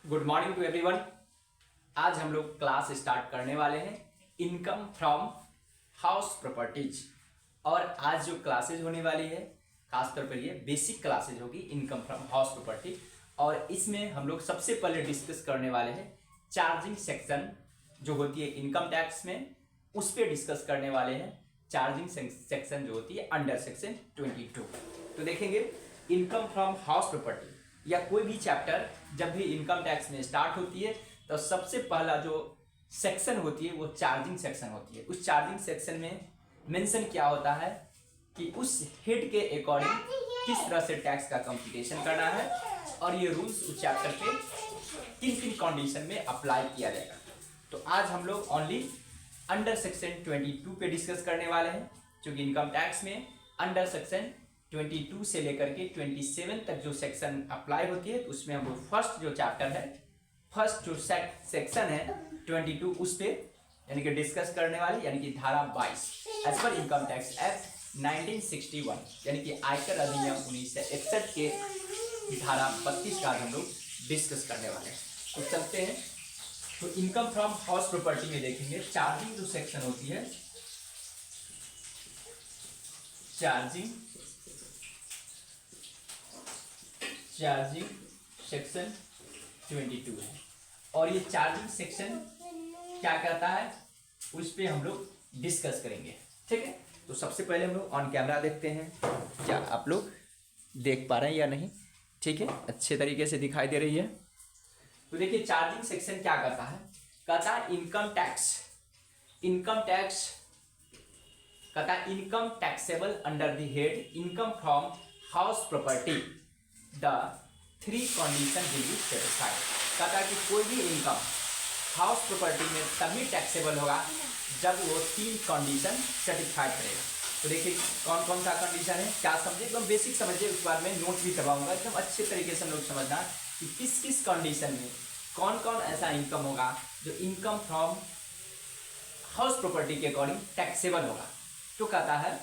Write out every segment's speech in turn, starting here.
Good morning to everyone. आज हम लोग क्लास स्टार्ट करने वाले हैं इनकम फ्रॉम हाउस प्रॉपर्टीज। और आज जो क्लासेज होने वाली है खासतौर पर ये बेसिक क्लासेज होगी इनकम फ्रॉम हाउस प्रॉपर्टी। और इसमें हम लोग सबसे पहले डिस्कस करने वाले हैं चार्जिंग सेक्शन जो होती है इनकम टैक्स में, उस पर डिस्कस करने वाले हैं। चार्जिंग सेक्शन जो होती है अंडर सेक्शन 22। तो देखेंगे इनकम फ्रॉम हाउस प्रॉपर्टी या कोई भी चैप्टर जब भी इनकम टैक्स में स्टार्ट होती है तो सबसे पहला जो सेक्शन होती है वो चार्जिंग सेक्शन होती है। उस चार्जिंग सेक्शन में मेंशन क्या होता है कि उस हेड के अकॉर्डिंग किस तरह से टैक्स का कंप्यूटेशन करना है और ये रूल्स उस चैप्टर पे किन किन कंडीशन में अप्लाई किया जाएगा। तो आज हम लोग ओनली अंडर सेक्शन 22 पे डिस्कस करने वाले हैं, क्योंकि इनकम टैक्स में अंडर सेक्शन 22 से लेकर के 27 तक जो सेक्शन अप्लाई होती है, तो उसमें हम लोग फर्स्ट जो चैप्टर है, फर्स्ट जो सेक्शन है 22 उस पे यानी कि डिस्कस करने वाले, यानी कि धारा 22 as per income tax act 1961 यानी कि आयकर अधिनियम 1961 के धारा 32 का हम लोग डिस्कस करने वाले हैं। तो चलते हैं। तो इनकम फ्रॉम हाउस प्रॉपर्टी में देखेंगे चार्जिंग जो सेक्शन होती है, चार्जिंग सेक्शन 22 है। और ये चार्जिंग सेक्शन क्या कहता है उस पे हम लोग डिस्कस करेंगे, ठीक है। तो सबसे पहले हम लोग ऑन कैमरा देखते हैं, क्या आप लोग देख पा रहे हैं या नहीं, ठीक है, अच्छे तरीके से दिखाई दे रही है। तो देखिए चार्जिंग सेक्शन क्या कहता है इनकम टैक्स कहता है income taxable under the head income from house property the 3 condition will be satisfied. कहता है कि कोई भी इनकम हाउस प्रॉपर्टी में तभी टैक्सेबल होगा जब वो 3 कंडीशन सेटिस्फाइड करेगा। तो देखिए कौन कौन सा कंडीशन है, क्या समझे, एकदम बेसिक समझिए, उसके बाद में नोट भी करवाऊंगा, एकदम अच्छे तरीके से हम लोग समझना कि किस किस कंडीशन में कौन कौन ऐसा इनकम होगा जो इनकम फ्रॉम हाउस प्रॉपर्टी के अकॉर्डिंग टैक्सेबल होगा। तो कहता है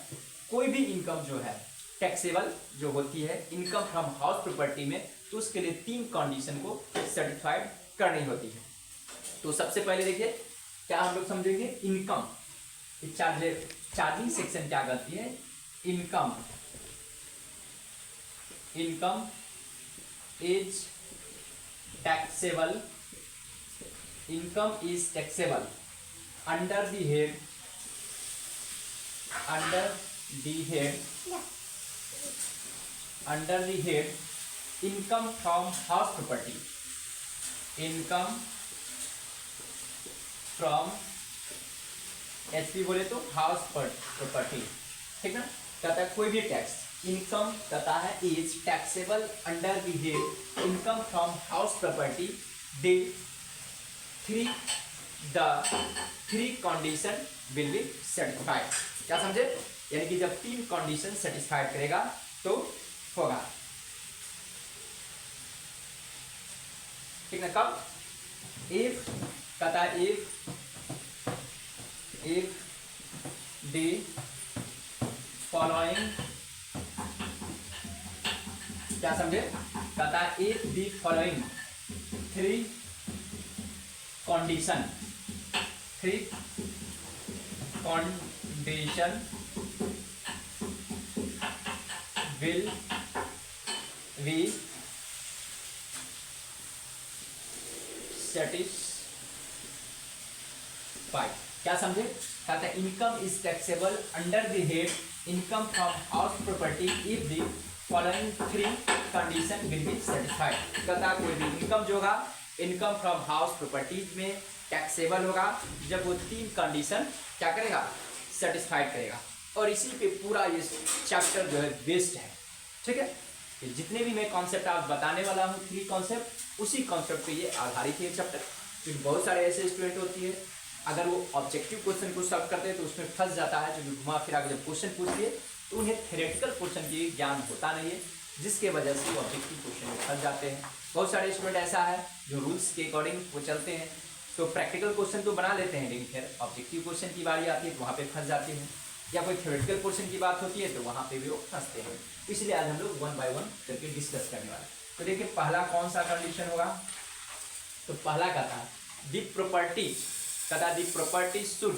कोई भी इनकम जो है टैक्सेबल जो होती है इनकम फ्रॉम हाउस प्रॉपर्टी में, तो उसके लिए 3 कंडीशन को सेटिस्फाइड करनी होती है। तो सबसे पहले देखिए क्या हम लोग समझेंगे, इनकम चार्जिंग सेक्शन क्या कहती है, income is taxable, income is taxable under the head income from house property, income from HP बोले तो हाउस प्रॉपर्टी, ठीक ना। कहता है कोई भी टैक्स इनकम कहता है is taxable under the head income from house property the 3 condition will be satisfied. क्या समझे, यानी कि जब 3 कंडीशन सेटिस्फाइड करेगा तो होगा, ठीक ना। कब, इफ कहता है इफ द फॉलोइंग, क्या समझे, कहता है if the following 3 condition will be satisfied। क्या समझे, कहता है income is taxable under the head income from house property if the following 3 condition will be satisfied. कहता है कोई भी इनकम जो होगा इनकम फ्रॉम हाउस प्रॉपर्टीज में टैक्सेबल होगा जब वो 3 कंडीशन क्या करेगा, सेटिस्फाइड करेगा। और इसी पे पूरा ये चैप्टर जो है बेस्ड है, ठीक है। जितने भी मैं कॉन्सेप्ट आप बताने वाला हूँ 3 कॉन्सेप्ट, उसी कॉन्सेप्ट पे ये आधारित है चैप्टर। क्योंकि बहुत सारे ऐसे स्टूडेंट होती है अगर वो ऑब्जेक्टिव क्वेश्चन को सॉल्व करते हैं तो उसमें फंस जाता है, क्योंकि घुमा फिरा के जब क्वेश्चन पूछती है तो उन्हें थ्योरेटिकल क्वेश्चन की ज्ञान होता नहीं है, जिसके वजह से वो ऑब्जेक्टिव क्वेश्चन में फंस जाते हैं। बहुत सारे स्टूडेंट ऐसा है जो रूल्स के अकॉर्डिंग वो चलते हैं, तो प्रैक्टिकल क्वेश्चन तो बना लेते हैं, लेकिन फिर ऑब्जेक्टिव क्वेश्चन की बारी आती है तो वहाँ पे फंस जाते हैं, या कोई थ्योरेटिकल पोर्शन की बात होती है तो वहाँ पे भी वो फंसते हैं। इसलिए आज हम लोग 1 बाय 1 करके डिस्कस करने वाले। तो देखिए पहला कौन सा कंडीशन होगा, तो पहला कहता है द प्रॉपर्टी, कहता है the property should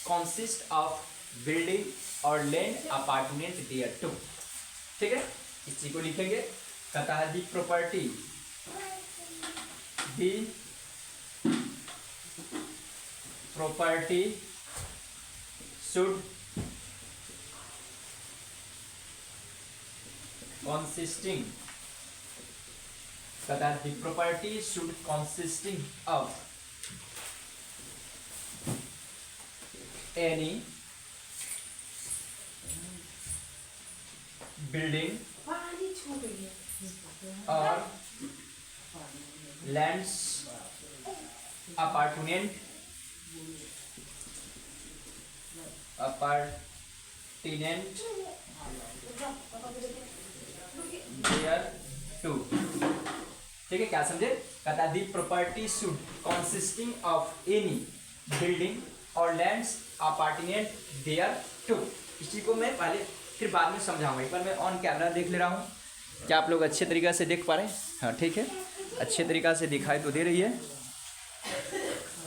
consist of building और लैंड अपार्टमेंट देयर टू। ठीक है, इस चीज को लिखेंगे। कहता है the property, the property should consisting, कहता है the property should consisting of any building or lands apartment thereto. ठीक है, क्या समझे? कहता है the property should consisting of any building और लैंड्स अपार्टमेंट देयर टू। इस चीज को मैं पहले फिर बाद में समझाऊंगा। एक बार मैं ऑन कैमरा देख ले रहा हूँ, क्या आप लोग अच्छे तरीक़ा से देख पा रहे हैं? हाँ ठीक है, अच्छे तरीक़ा से दिखाई तो दे रही है।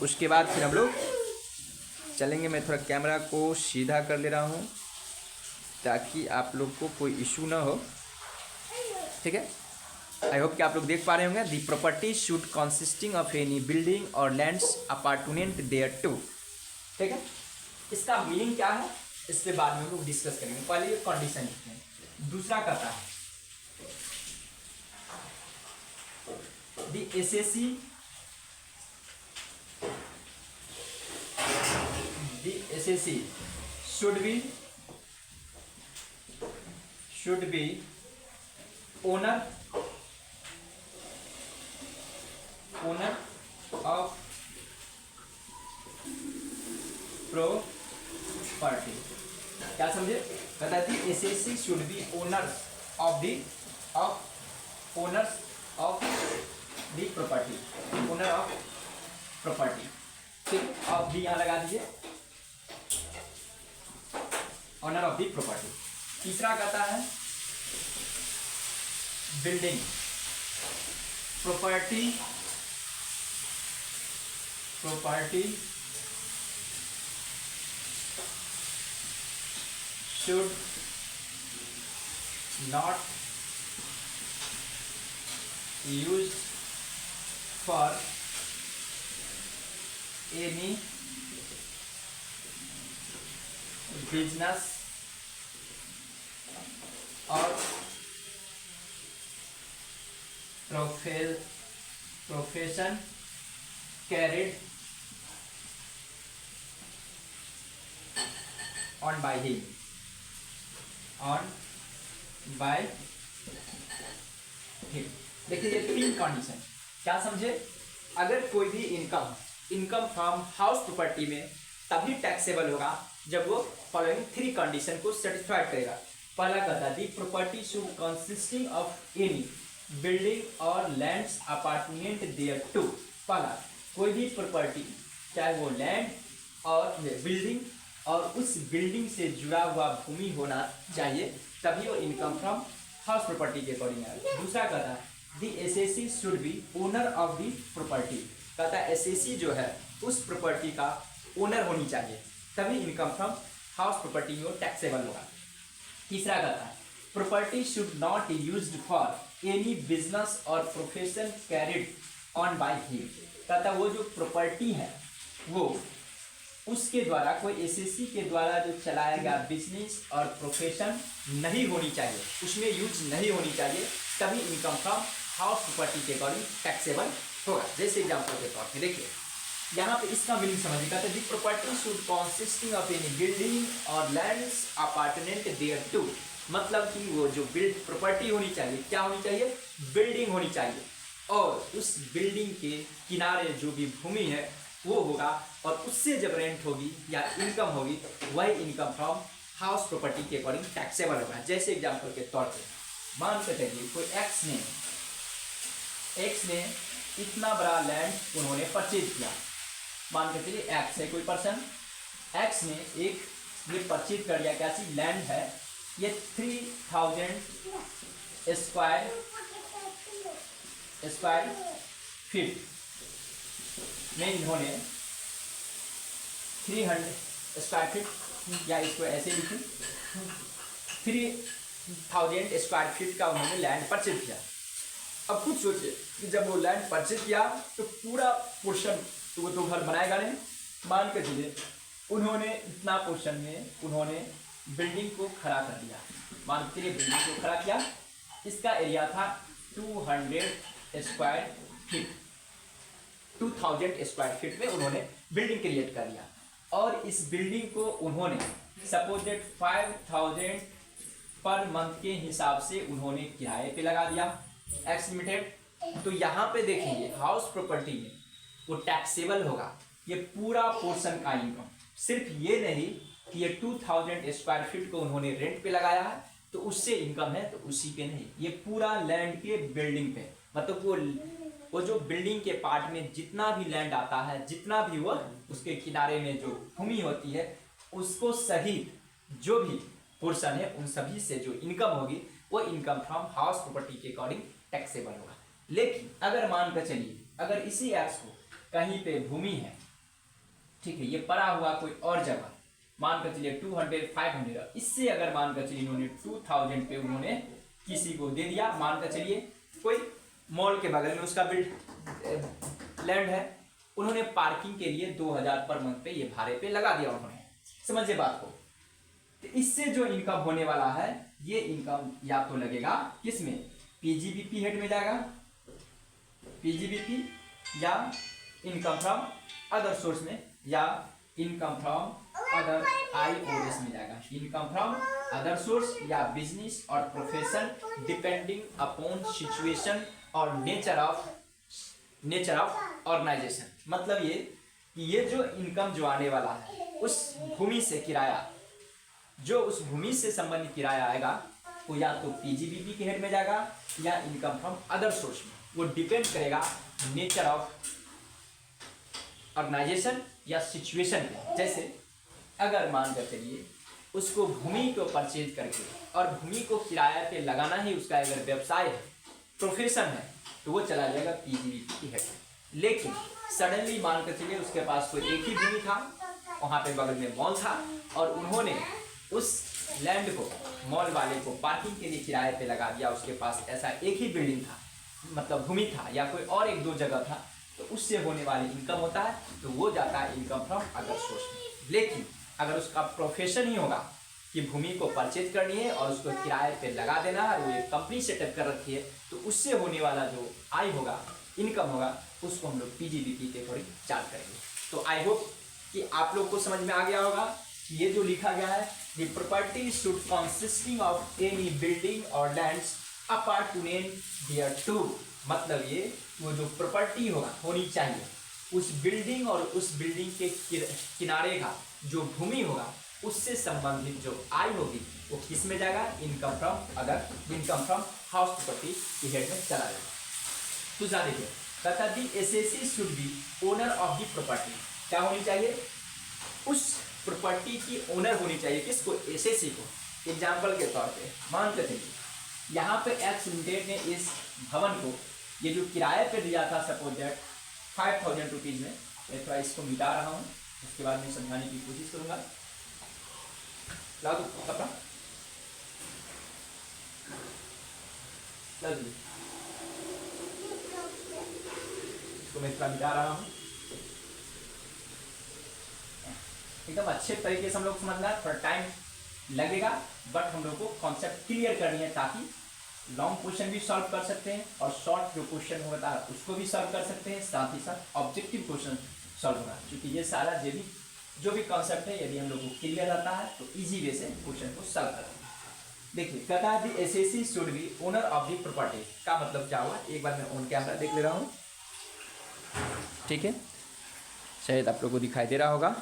उसके बाद फिर हम लोग चलेंगे। मैं थोड़ा कैमरा को सीधा कर ले रहा हूँ ताकि आप लोग को कोई इशू ना हो। ठीक है, आई होप कि आप लोग देख पा रहे होंगे। दी property should consisting of any building और लैंड्स अपार्टमेंट देयर टू। ठीक है, इसका मीनिंग क्या है इस पे बाद में हम लोग डिस्कस करेंगे। पहले ये कंडीशन लिखते हैं। दूसरा कहता है the assessee, the assessee should be owner of property। क्या समझे? कहता है assessee should be owners of the property, owner of property. ठीक, ऑफ दी यहाँ लगा दीजिए, ऑनर ऑफ द प्रॉपर्टी। तीसरा कहता है building, property should not used for any business or profession carried on by him, देखिए ये तीन कंडीशन। क्या समझे? अगर कोई भी इनकम फ्रॉम हाउस प्रॉपर्टी में तभी टैक्सेबल होगा जब वो फॉलोइंग थ्री कंडीशन को सेटिस्फाइड करेगा। पहला कहता है the property should consisting of any building और लैंड्स अपार्टमेंट देयर टू। पहला, कोई भी प्रॉपर्टी चाहे वो लैंड और बिल्डिंग और उस बिल्डिंग से जुड़ा हुआ भूमि होना चाहिए, तभी वो इनकम फ्रॉम हाउस प्रॉपर्टी के अकॉर्डिंग है। दूसरा कहता है the assessee should be owner of the property. कहता है एसएससी जो है उस प्रॉपर्टी का ओनर होनी चाहिए, तभी इनकम फ्रॉम हाउस प्रॉपर्टी में वो टैक्सेबल होगा। तीसरा कहता है property should not used for any business और profession carried on by him. कहता है वो जो प्रॉपर्टी है वो उसके द्वारा, कोई एसएससी के द्वारा जो चलाया गया बिजनेस और प्रोफेशन नहीं होनी चाहिए, उसमें यूज नहीं होनी चाहिए, तभी इनकम फ्रॉम हाउस प्रॉपर्टी के अकॉर्डिंग टैक्सेबल होगा। जैसे एग्जाम्पल के तौर पे देखिए यहाँ पे इसका मीनिंग समझिए। कहते हैं दी property should consisting of any building और लैंड्स अपार्टमेंट देयर टू। मतलब कि वो जो प्रॉपर्टी होनी चाहिए, क्या होनी चाहिए? बिल्डिंग होनी चाहिए, और उस बिल्डिंग के किनारे जो भी भूमि है वो होगा, और उससे जब रेंट होगी या इनकम होगी वही इनकम फ्रॉम हाउस प्रॉपर्टी के अकॉर्डिंग टैक्सेबल होगा। जैसे एग्जाम्पल के तौर पे मान के चलिए कोई एक्स ने इतना बड़ा लैंड उन्होंने परचेज किया। मान के चलिए एक्स है कोई पर्सन, एक्स ने एक ये परचेज कर लिया, कैसी लैंड है ये 3000 स्क्वायर फीट में इन्होंने 300 स्क्वायर फीट, या इसको ऐसे लिखें 3000 स्क्वायर फीट का उन्होंने लैंड परचेज किया। अब खुद सोचिए कि जब वो लैंड परचेज किया तो पूरा पोर्शन, तो वो तो घर बनाएगा नहीं, मान के चलिए उन्होंने इतना पोर्शन में उन्होंने बिल्डिंग को खड़ा कर दिया। मान के चलिए बिल्डिंग को खड़ा किया, इसका एरिया था 200 स्क्वायर फीट, 2000 स्क्वायर फीट में उन्होंने बिल्डिंग क्रिएट कर दिया। और इस बिल्डिंग को उन्होंने सपोजेड 5000 पर मंथ के हिसाब से उन्होंने किराए पे लगा दिया, एक्स लिमिटेड। तो यहाँ पे देखेंगे हाउस प्रॉपर्टी में वो टैक्सेबल होगा, ये पूरा पोर्शन का इनकम। सिर्फ ये नहीं कि ये 2000 स्क्वायर फीट को उन्होंने रेंट पे लगाया है तो उससे इनकम है, तो उसी पे नहीं, ये पूरा लैंड के बिल्डिंग पे, मतलब वो जो बिल्डिंग के पार्ट में जितना भी लैंड आता है, जितना भी वो उसके किनारे में जो भूमि होती है, उसको सहित जो भी पोर्शन है उन सभी से जो इनकम होगी वो इनकम फ्रॉम हाउस प्रॉपर्टी के अकॉर्डिंग टैक्सेबल होगा। लेकिन अगर मान कर चलिए अगर इसी एक्स को कहीं पे भूमि है, ठीक है, ये पड़ा हुआ कोई और जगह, मान कर चलिए 200 500, इससे अगर मान कर चलिए इन्होंने 2000 पे उन्होंने किसी को दे दिया, मान कर चलिए कोई मॉल के बगल में उसका लैंड है, उन्होंने पार्किंग के लिए 2000 पर मंथ पे ये भाड़े पे लगा दिया उन्होंने, समझिए बात को। तो इससे जो इनकम होने वाला है ये इनकम या तो लगेगा किसमें, पीजीबीपी हेड में जाएगा, पीजीबीपी, या इनकम फ्रॉम अदर सोर्स में, या इनकम फ्रॉम अदर आईओएस में जाएगा, इनकम फ्रॉम अदर सोर्स या बिजनेस और प्रोफेशन डिपेंडिंग अपॉन सिचुएशन और नेचर ऑफ ऑर्गेनाइजेशन। मतलब ये कि ये जो इनकम जो आने वाला है उस भूमि से किराया, जो उस भूमि से संबंधित किराया आएगा वो या तो पीजीबीपी के हेड में जाएगा या इनकम फ्रॉम अदर सोर्स में, वो डिपेंड करेगा नेचर ऑफ ऑर्गेनाइजेशन या सिचुएशन पे। जैसे अगर मान कर चलिए उसको भूमि को परचेज करके और भूमि को किराया पे लगाना ही उसका अगर व्यवसाय है, प्रोफेशन है, तो वो चला जाएगा पीजीबीपी की हेड। लेकिन सडनली मान कर चलिए उसके पास कोई एक ही भूमि था, वहाँ पे बगल में मॉल था और उन्होंने उस लैंड को मॉल वाले को पार्किंग के लिए किराए पे लगा दिया, उसके पास ऐसा एक ही बिल्डिंग था, मतलब भूमि था, या कोई और एक दो जगह था, तो उससे होने वाली इनकम होता है तो वो जाता है इनकम फ्रॉम अदर सोर्स में। लेकिन अगर उसका प्रोफेशन ही होगा कि भूमि को परचेज करनी है और उसको किराए पे लगा देना है, वो एक कंपनी सेटअप कर रखी है, तो उससे होने वाला जो आय होगा, इनकम होगा, उसको हम लोग पीजीबीपी के अकॉर्डिंग चार्ज करेंगे। तो आई होप कि आप लोग को समझ में आ गया होगा कि ये जो लिखा गया है, the property should consisting of any building और lands appurtenant thereto, मतलब ये वो जो प्रॉपर्टी होगा होनी चाहिए उस बिल्डिंग और उस बिल्डिंग के किनारे का जो भूमि होगा उससे संबंधित जो आय होगी वो किस में जाएगा, income from other, income from house property की हेड में चला जाएगा। तो जा देखिए कहता the assessee should be owner of the property, क्या होनी चाहिए, उस प्रॉपर्टी की ओनर होनी चाहिए, किसको, एसएससी को। एग्जाम्पल के तौर पे मान के चलिए यहाँ पे एक्स लिमिटेड ने इस भवन को ये जो किराए पे दिया था सपोज दैट 5000 रुपीज़ में, मैं थोड़ा इसको मिटा रहा हूँ, उसके बाद मैं समझाने की कोशिश करूँगा। ला दो कपड़ा, ला दो, इसको मैं थोड़ा मिटा रहा हूँ। एकदम अच्छे तरीके से हम लोग समझना है, थोड़ा टाइम लगेगा बट हम लोग को कॉन्सेप्ट क्लियर करनी है ताकि लॉन्ग क्वेश्चन भी सॉल्व कर सकते हैं और शॉर्ट जो क्वेश्चन होता है उसको भी सॉल्व कर सकते हैं, साथ ही साथ ऑब्जेक्टिव क्वेश्चन सॉल्व होगा। क्योंकि ये सारा जो भी कॉन्सेप्ट है यदि हम लोग को क्लियर रहता है तो इजी वे से क्वेश्चन को सॉल्व करते हैं। देखिए कहता है the assessee should be owner of the property, का मतलब क्या हुआ, एक बार मैं ऑन कैमरा देख ले रहा हूँ, ठीक है, शायद आप लोग को दिखाई दे रहा होगा।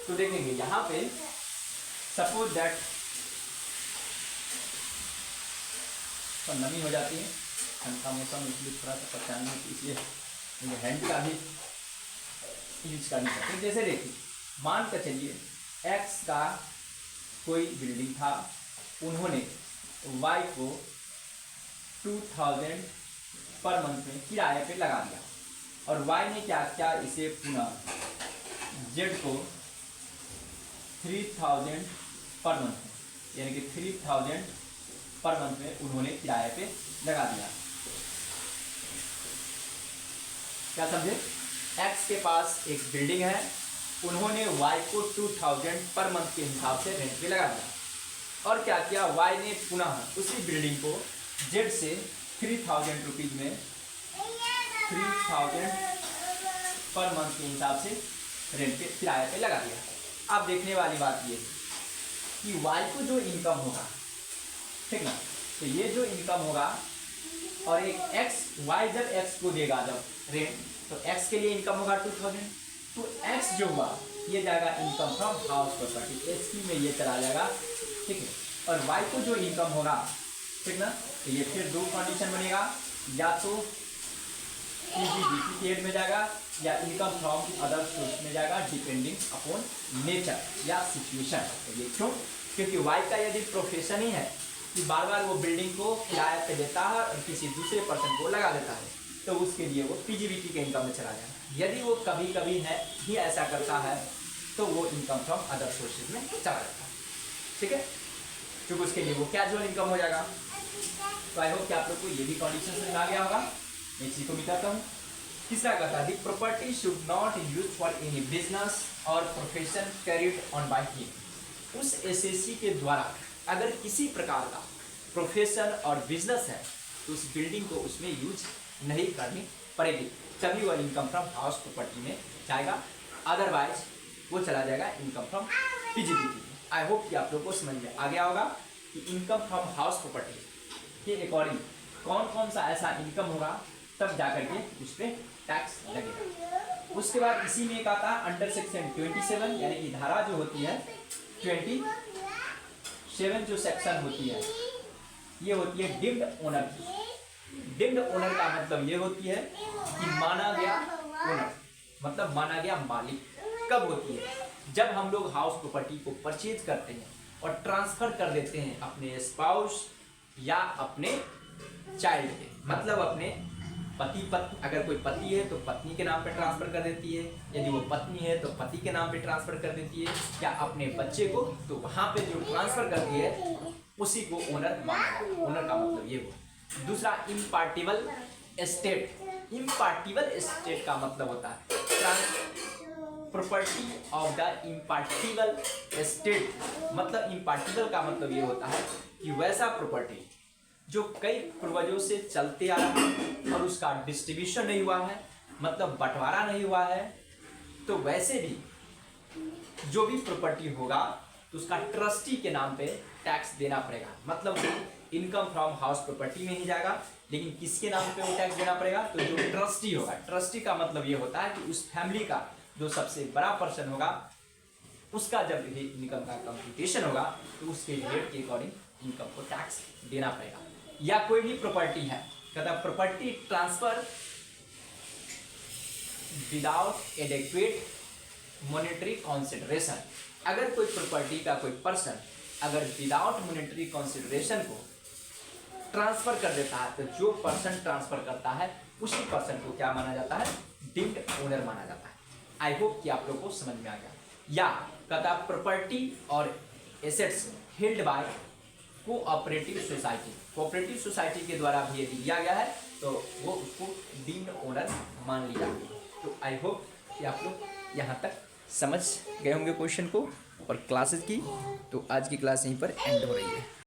तो देखेंगे यहाँ पे सपोज दैट तो नमी हो जाती है, ठंडा मौसम, इसलिए थोड़ा सा परेशानी है, इसलिए मुझे हैंड का भी यूज करनी पड़ती है। जैसे देखिए मान कर चलिए एक्स का कोई बिल्डिंग था, उन्होंने वाई को 2000 पर मंथ में किराए पे लगा दिया और वाई ने क्या किया, इसे पुनः जेड को 3000 पर मंथ में, यानी कि 3000 पर मंथ में उन्होंने किराए पे लगा दिया। क्या समझे? एक्स के पास एक बिल्डिंग है, उन्होंने वाई को 2000 पर मंथ के हिसाब से रेंट पे लगा दिया और क्या किया, वाई ने पुनः उसी बिल्डिंग को जेड से 3000 रुपीज में 3000 पर मंथ के हिसाब से रेंट पे किराए पे लगा दिया। अब देखने वाली बात ये कि वाई को जो इनकम होगा, ठीक ना, तो ये जो इनकम होगा और एक एक्स, वाई जब एक्स को देगा जब रेंट, तो एक्स के लिए इनकम होगा 2000, तो एक्स जो हुआ ये जाएगा income from house property, SP में ये चला जाएगा, ठीक है। और वाई को जो इनकम होगा, ठीक ना, तो ये फिर दो कंडीशन बनेगा, या तो पीजीबीपी के हेड में जाएगा या इनकम फ्रॉम अदर सोर्स में जाएगा, डिपेंडिंग अपॉन नेचर या सिचुएशन। तो ये क्यों? क्योंकि वाई का यदि प्रोफेशन ही है कि बार बार वो बिल्डिंग को किराए पे देता है और किसी दूसरे पर्सन को लगा देता है, तो उसके लिए वो पीजीबीटी के इनकम में चला जाएगा। यदि वो कभी कभी है ही ऐसा करता है तो वो इनकम फ्रॉम अदर सोर्सेज में चला जाता है, ठीक है, क्योंकि उसके लिए वो कैजुअल इनकम हो जाएगा। तो आई होप कि आप लोग को ये भी कंडीशन समझ आ गया होगा। मैं इसी को मिटाता हूँ। तीसरा कहता है, property should not use for any business और profession carried on by him. उस एसएससी के द्वारा अगर किसी प्रकार का प्रोफेशन और बिजनेस है तो उस बिल्डिंग को उसमें यूज नहीं करनी पड़ेगी, तभी वह इनकम फ्रॉम हाउस प्रॉपर्टी में जाएगा, अदरवाइज वो चला जाएगा इनकम फ्रॉम पीजीबीटी। आई होप कि आप लोग को समझ में आ गया होगा कि इनकम फ्रॉम हाउस प्रॉपर्टी के अकॉर्डिंग कौन कौन सा ऐसा इनकम होगा, तब जाकर के उस पर टैक्स लगेगा। उसके बाद इसी में एक आता है अंडर सेक्शन 27, यानी कि धारा जो होती है 27 जो सेक्शन होती है, ये होती है डिम्ड ओनर की। डिम्ड ओनर का मतलब ये होती है कि माना गया ओनर, मतलब माना गया मालिक कब होती है, जब हम लोग हाउस प्रॉपर्टी को परचेज करते हैं और ट्रांसफर कर देते हैं अपने स्पाउस या अपने चाइल्ड पे, मतलब अपने पति पत्नी, अगर कोई पति है तो पत्नी के नाम पे ट्रांसफर कर देती है, यदि वो पत्नी है तो पति के नाम पे ट्रांसफर कर देती है, या अपने बच्चे को, तो वहां पे जो ट्रांसफर करती है उसी को ओनर माना जाता है। ओनर का मतलब ये हुआ। दूसरा इम्पार्टिबल एस्टेट। इम्पार्टिबल एस्टेट का मतलब होता है प्रॉपर्टी ऑफ द इम्पार्टिबल एस्टेट। मतलब इम्पार्टिबल का मतलब ये होता है कि वैसा प्रॉपर्टी जो कई पूर्वजों से चलते आ रहा है और उसका डिस्ट्रीब्यूशन नहीं हुआ है, मतलब बंटवारा नहीं हुआ है, तो वैसे भी जो भी प्रॉपर्टी होगा तो उसका ट्रस्टी के नाम पे टैक्स देना पड़ेगा। मतलब इनकम फ्रॉम हाउस प्रॉपर्टी में ही जाएगा, लेकिन किसके नाम पे वो टैक्स देना पड़ेगा, तो जो ट्रस्टी होगा। ट्रस्टी का मतलब ये होता है कि उस फैमिली का जो सबसे बड़ा पर्सन होगा, उसका जब ये इनकम का कंप्यूटेशन होगा तो उसके रेट के अकॉर्डिंग इनकम को टैक्स देना पड़ेगा। या कोई भी प्रॉपर्टी है, कहता property transfer without adequate monetary consideration. अगर कोई प्रॉपर्टी का कोई पर्सन अगर विदाउट मॉनेटरी कंसिडरेशन को ट्रांसफर कर देता है, तो जो पर्सन ट्रांसफर करता है उसी पर्सन को क्या माना जाता है, डीम्ड ओनर माना जाता है। आई होप कि आप लोग को समझ में आ गया। या कहता प्रॉपर्टी और assets held by cooperative society. Cooperative society के द्वारा भी यदि दिया गया है तो वो उसको डीम्ड ओनर मान लिया। तो आई होप कि आप लोग यहाँ तक समझ गए होंगे क्वेश्चन को और क्लासेस की। तो आज की क्लास यहीं पर एंड हो रही है।